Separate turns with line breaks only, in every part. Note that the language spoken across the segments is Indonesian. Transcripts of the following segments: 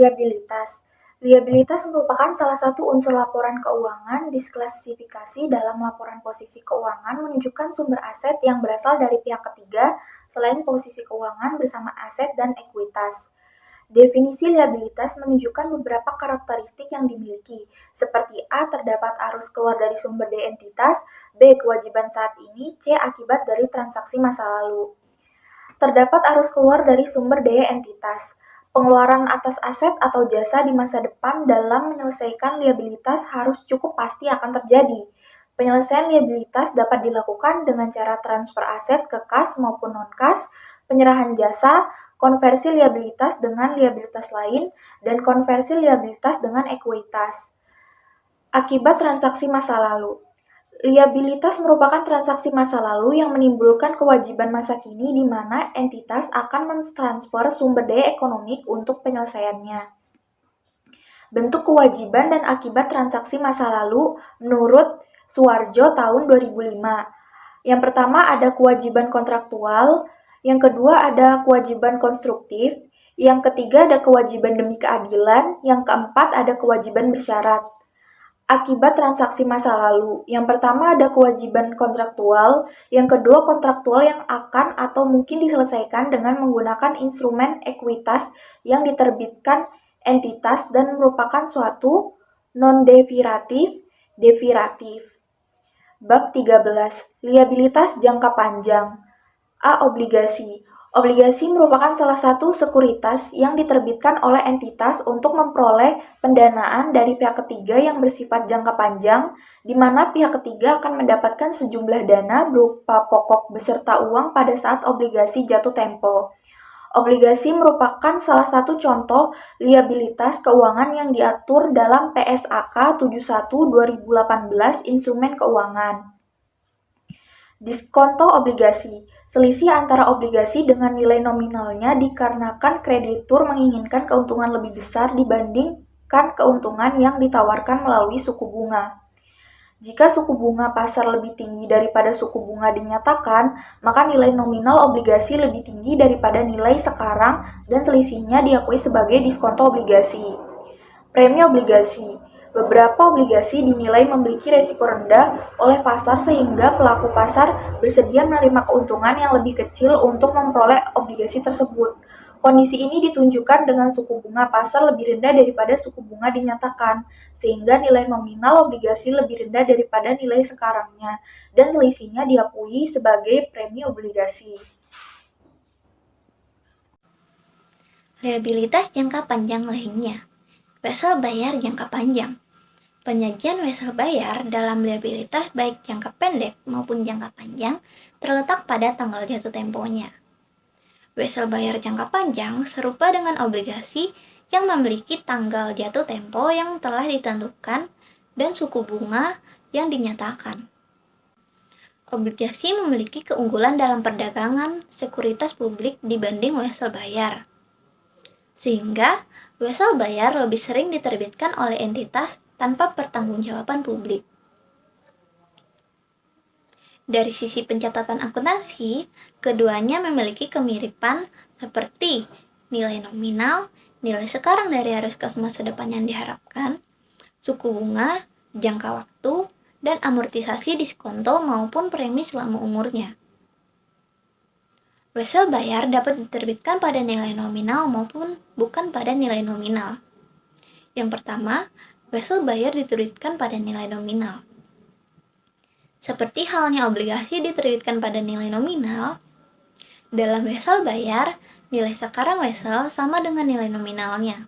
Liabilitas. Liabilitas merupakan salah satu unsur laporan keuangan disklasifikasi dalam laporan posisi keuangan menunjukkan sumber aset yang berasal dari pihak ketiga selain posisi keuangan bersama aset dan ekuitas. Definisi liabilitas menunjukkan beberapa karakteristik yang dimiliki, seperti A. Terdapat arus keluar dari sumber D entitas, B. Kewajiban saat ini, C. Akibat dari transaksi masa lalu. Terdapat arus keluar dari sumber daya entitas. Pengeluaran atas aset atau jasa di masa depan dalam menyelesaikan liabilitas harus cukup pasti akan terjadi. Penyelesaian liabilitas dapat dilakukan dengan cara transfer aset ke kas maupun non-kas, penyerahan jasa, konversi liabilitas dengan liabilitas lain, dan konversi liabilitas dengan ekuitas. Akibat transaksi masa lalu. Liabilitas merupakan transaksi masa lalu yang menimbulkan kewajiban masa kini di mana entitas akan mentransfer sumber daya ekonomik untuk penyelesaiannya. Bentuk kewajiban dan akibat transaksi masa lalu menurut Suwarjo tahun 2005. Yang pertama ada kewajiban kontraktual, yang kedua ada kewajiban konstruktif, yang ketiga ada kewajiban demi keadilan, yang keempat ada kewajiban bersyarat. Akibat transaksi masa lalu. Yang pertama ada kewajiban kontraktual, yang kedua kontraktual yang akan atau mungkin diselesaikan dengan menggunakan instrumen ekuitas yang diterbitkan entitas dan merupakan suatu non-deviratif, deviratif. Bab 13. Liabilitas jangka panjang. A. Obligasi. Obligasi merupakan salah satu sekuritas yang diterbitkan oleh entitas untuk memperoleh pendanaan dari pihak ketiga yang bersifat jangka panjang, di mana pihak ketiga akan mendapatkan sejumlah dana berupa pokok beserta uang pada saat obligasi jatuh tempo. Obligasi merupakan salah satu contoh liabilitas keuangan yang diatur dalam PSAK 71/2018 Instrumen Keuangan. Diskonto obligasi. Selisih antara obligasi dengan nilai nominalnya dikarenakan kreditur menginginkan keuntungan lebih besar dibandingkan keuntungan yang ditawarkan melalui suku bunga. Jika suku bunga pasar lebih tinggi daripada suku bunga dinyatakan, maka nilai nominal obligasi lebih tinggi daripada nilai sekarang dan selisihnya diakui sebagai diskonto obligasi. Premi obligasi. Beberapa obligasi dinilai memiliki risiko rendah oleh pasar sehingga pelaku pasar bersedia menerima keuntungan yang lebih kecil untuk memperoleh obligasi tersebut. Kondisi ini ditunjukkan dengan suku bunga pasar lebih rendah daripada suku bunga dinyatakan, sehingga nilai nominal obligasi lebih rendah daripada nilai sekarangnya, dan selisihnya diakui sebagai premi obligasi.
Liabilitas jangka panjang lainnya. Wesel bayar jangka panjang. Penyajian wesel bayar dalam liabilitas baik jangka pendek maupun jangka panjang terletak pada tanggal jatuh temponya. Wesel bayar jangka panjang serupa dengan obligasi yang memiliki tanggal jatuh tempo yang telah ditentukan dan suku bunga yang dinyatakan. Obligasi memiliki keunggulan dalam perdagangan sekuritas publik dibanding wesel bayar, sehingga wesel bayar lebih sering diterbitkan oleh entitas tanpa pertanggungjawaban publik. Dari sisi pencatatan akuntansi, keduanya memiliki kemiripan seperti nilai nominal, nilai sekarang dari arus kas masa depan yang diharapkan, suku bunga, jangka waktu, dan amortisasi diskonto maupun premi selama umurnya. Wesel bayar dapat diterbitkan pada nilai nominal maupun bukan pada nilai nominal. Yang pertama, wesel bayar diterbitkan pada nilai nominal. Seperti halnya obligasi diterbitkan pada nilai nominal, dalam wesel bayar, nilai sekarang wesel sama dengan nilai nominalnya.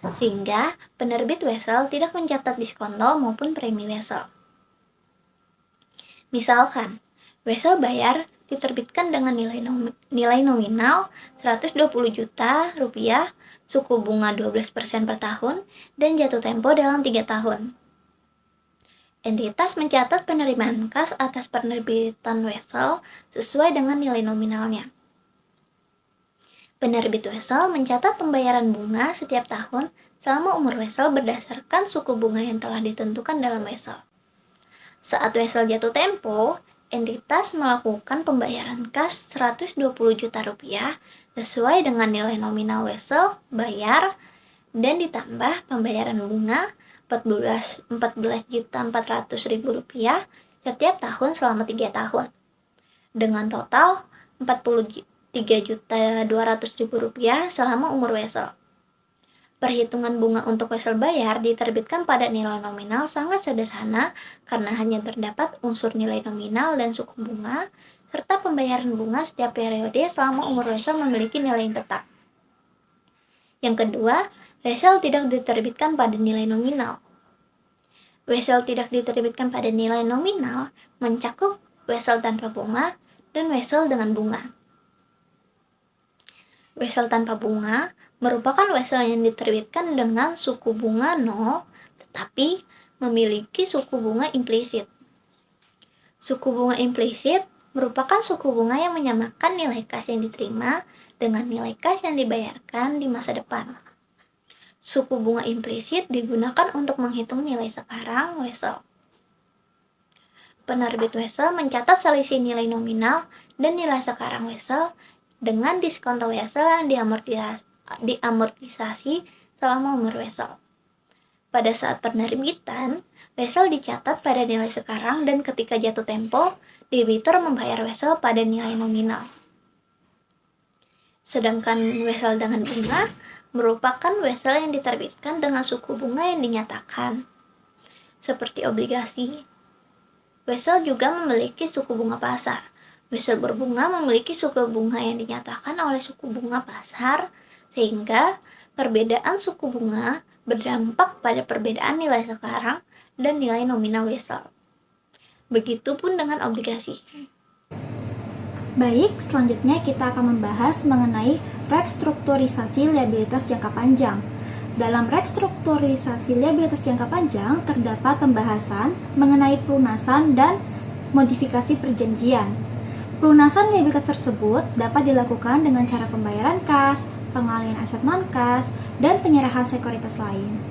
Sehingga penerbit wesel tidak mencatat diskonto maupun premi wesel. Misalkan, wesel bayar diterbitkan dengan nilai nominal 120 juta rupiah, suku bunga 12% per tahun, dan jatuh tempo dalam 3 tahun. Entitas mencatat penerimaan kas atas penerbitan wesel sesuai dengan nilai nominalnya. Penerbit wesel mencatat pembayaran bunga setiap tahun selama umur wesel berdasarkan suku bunga yang telah ditentukan dalam wesel. Saat wesel jatuh tempo, entitas melakukan pembayaran kas 120 juta rupiah sesuai dengan nilai nominal wesel bayar dan ditambah pembayaran bunga Rp14.400.000 setiap tahun selama 3 tahun. Dengan total Rp43.200.000 selama umur wesel. Perhitungan bunga untuk wesel bayar diterbitkan pada nilai nominal sangat sederhana karena hanya terdapat unsur nilai nominal dan suku bunga, serta pembayaran bunga setiap periode selama umur wesel memiliki nilai yang tetap. Yang kedua, wesel tidak diterbitkan pada nilai nominal. Wesel tidak diterbitkan pada nilai nominal mencakup wesel tanpa bunga dan wesel dengan bunga. Wesel tanpa bunga merupakan wesel yang diterbitkan dengan suku bunga 0, tetapi memiliki suku bunga implisit. Suku bunga implisit merupakan suku bunga yang menyamakan nilai kas yang diterima dengan nilai kas yang dibayarkan di masa depan. Suku bunga implisit digunakan untuk menghitung nilai sekarang wesel. Penerbit wesel mencatat selisih nilai nominal dan nilai sekarang wesel dengan diskonto wesel yang diamortisasi selama umur wesel. Pada saat penerbitan, wesel dicatat pada nilai sekarang dan ketika jatuh tempo, debitur membayar wesel pada nilai nominal. Sedangkan wesel dengan bunga merupakan wesel yang diterbitkan dengan suku bunga yang dinyatakan, seperti obligasi. Wesel juga memiliki suku bunga pasar. Wesel berbunga memiliki suku bunga yang dinyatakan oleh suku bunga pasar, sehingga perbedaan suku bunga berdampak pada perbedaan nilai sekarang dan nilai nominal wesel. Begitupun dengan obligasi.
Baik, selanjutnya kita akan membahas mengenai restrukturisasi liabilitas jangka panjang. Dalam restrukturisasi liabilitas jangka panjang terdapat pembahasan mengenai pelunasan dan modifikasi perjanjian. Pelunasan liabilitas tersebut dapat dilakukan dengan cara pembayaran kas, pengalihan aset non-kas, dan penyerahan sekuritas lain.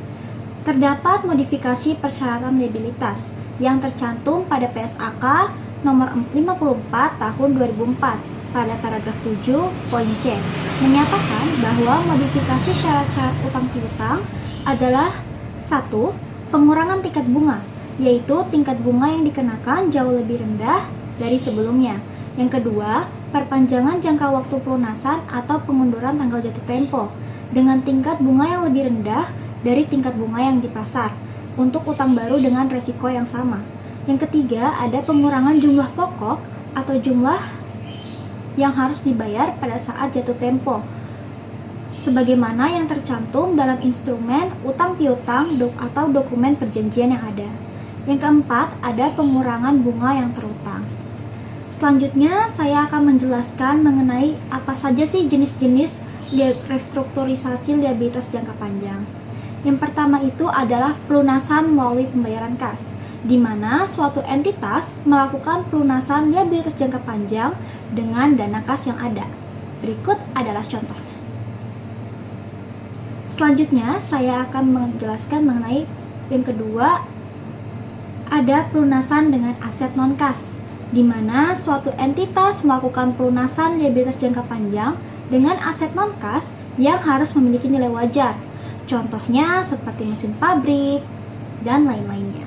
Terdapat modifikasi persyaratan liabilitas yang tercantum pada PSAK nomor 54 tahun 2004 pada paragraf 7 poin C menyatakan bahwa modifikasi syarat-syarat utang piutang adalah 1. Pengurangan tingkat bunga, yaitu tingkat bunga yang dikenakan jauh lebih rendah dari sebelumnya. Yang kedua, perpanjangan jangka waktu pelunasan atau pengunduran tanggal jatuh tempo dengan tingkat bunga yang lebih rendah dari tingkat bunga yang di pasar untuk utang baru dengan resiko yang sama. Yang ketiga, ada pengurangan jumlah pokok atau jumlah yang harus dibayar pada saat jatuh tempo sebagaimana yang tercantum dalam instrumen utang piutang atau dokumen perjanjian yang ada. Yang keempat, ada pengurangan bunga yang terutang. Selanjutnya, saya akan menjelaskan mengenai apa saja sih jenis-jenis restrukturisasi liabilitas jangka panjang. Yang pertama itu adalah pelunasan melalui pembayaran kas, di mana suatu entitas melakukan pelunasan liabilitas jangka panjang dengan dana kas yang ada. Berikut adalah contohnya. Selanjutnya, saya akan menjelaskan mengenai yang kedua, ada pelunasan dengan aset non-kas, di mana suatu entitas melakukan pelunasan liabilitas jangka panjang dengan aset non-kas yang harus memiliki nilai wajar. Contohnya seperti mesin pabrik dan lain-lainnya.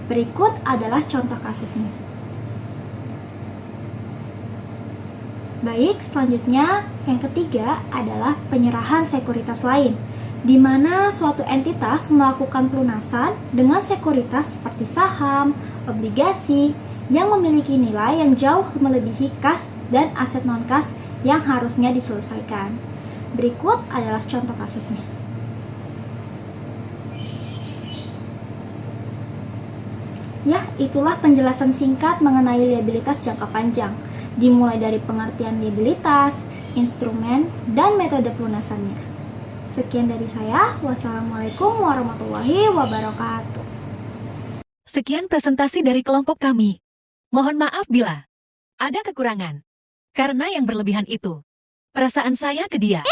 Berikut adalah contoh kasusnya. Baik, selanjutnya yang ketiga adalah penyerahan sekuritas lain, di mana suatu entitas melakukan pelunasan dengan sekuritas seperti saham, obligasi, yang memiliki nilai yang jauh melebihi kas dan aset non-kas yang harusnya diselesaikan. Berikut adalah contoh kasusnya. Ya, itulah penjelasan singkat mengenai liabilitas jangka panjang, dimulai dari pengertian liabilitas, instrumen, dan metode pelunasannya. Sekian dari saya. Wassalamualaikum warahmatullahi wabarakatuh.
Sekian presentasi dari kelompok kami. Mohon maaf bila ada kekurangan. Karena yang berlebihan itu perasaan saya ke dia.